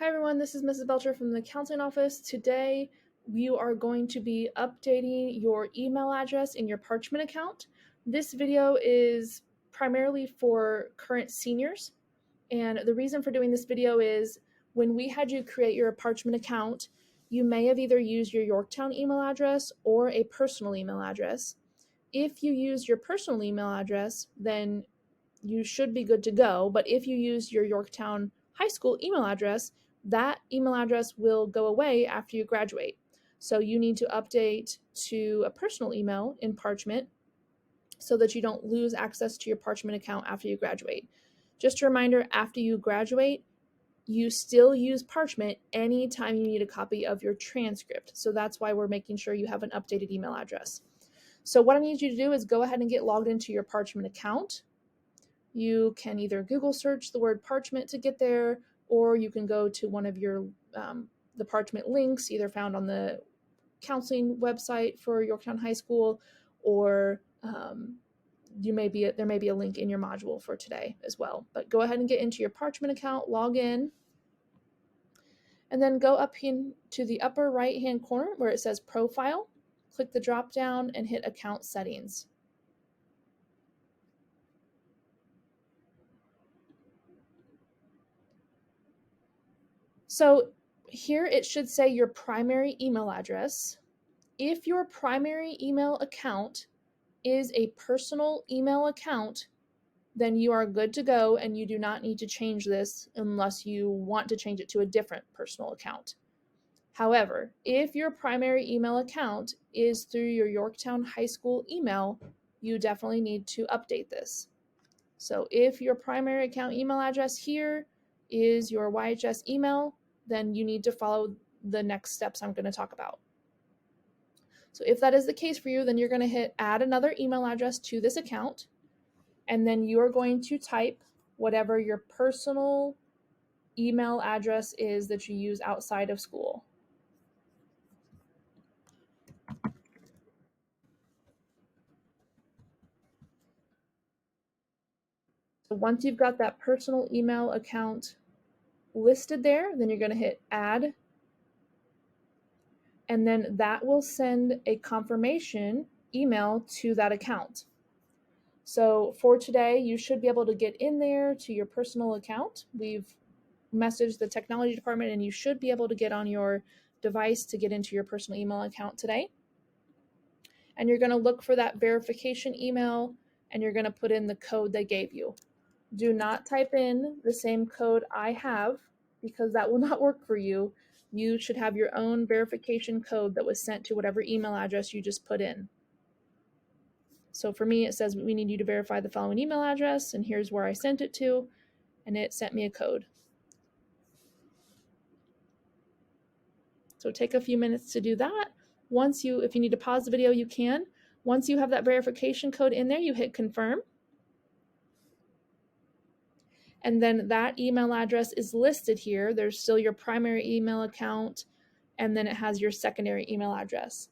Hi everyone, this is Mrs. Belcher from the counseling office. Today you are going to be updating your email address in your Parchment account. This video is primarily for current seniors, and the reason for doing this video is when we had you create your Parchment account, you may have either used your Yorktown email address or a personal email address. If you use your personal email address, then you should be good to go, but if you use your Yorktown High School email address, that email address will go away after you graduate. So you need to update to a personal email in Parchment so that you don't lose access to your Parchment account after you graduate. Just a reminder, after you graduate, you still use Parchment anytime you need a copy of your transcript. So that's why we're making sure you have an updated email address. So what I need you to do is go ahead and get logged into your Parchment account. You can either Google search the word Parchment to get there, or you can go to one of your the Parchment links, either found on the counseling website for Yorktown High School, or there may be a link in your module for today as well. But go ahead and get into your Parchment account, log in, and then go up to the upper right hand corner where it says Profile. Click the drop down and hit Account Settings. So here it should say your primary email address. If your primary email account is a personal email account, then you are good to go and you do not need to change this unless you want to change it to a different personal account. However, if your primary email account is through your Yorktown High School email, you definitely need to update this. So if your primary account email address here is your YHS email, then you need to follow the next steps I'm going to talk about. So if that is the case for you, then you're going to hit add another email address to this account, and then you are going to type whatever your personal email address is that you use outside of school. So once you've got that personal email account listed there, then you're going to hit add, and then that will send a confirmation email to that account. So for today, you should be able to get in there to your personal account. We've messaged the technology department and you should be able to get on your device to get into your personal email account today. And you're going to look for that verification email and you're going to put in the code they gave you. Do not type in the same code I have because that will not work for you. You should have your own verification code that was sent to whatever email address you just put in. So for me, it says we need you to verify the following email address, and here's where I sent it to, and it sent me a code. So take a few minutes to do that. If you need to pause the video, you can. Once you have that verification code in there, you hit confirm. And then that email address is listed here. There's still your primary email account, and then it has your secondary email address.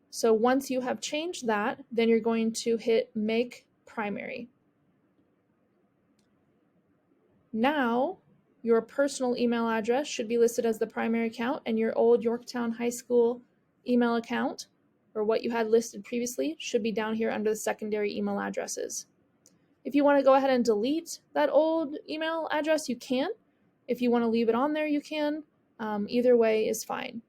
So once you have changed that, then you're going to hit make primary. Now, your personal email address should be listed as the primary account, and your old Yorktown High School email account, or what you had listed previously, should be down here under the secondary email addresses. If you want to go ahead and delete that old email address, you can. If you want to leave it on there, you can. Either way is fine.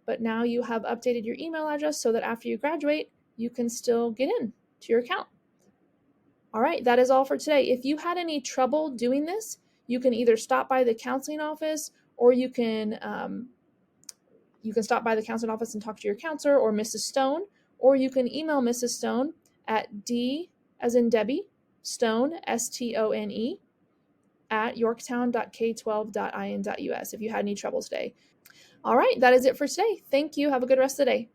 But now you have updated your email address so that after you graduate, you can still get in to your account. All right, that is all for today. If you had any trouble doing this, you can either stop by the counseling office, or you can stop by the counseling office and talk to your counselor or Mrs. Stone, or you can email Mrs. Stone at D as in Debbie, Stone, STONE, at yorktown.k12.in.us if you had any trouble today. All right, that is it for today. Thank you. Have a good rest of the day.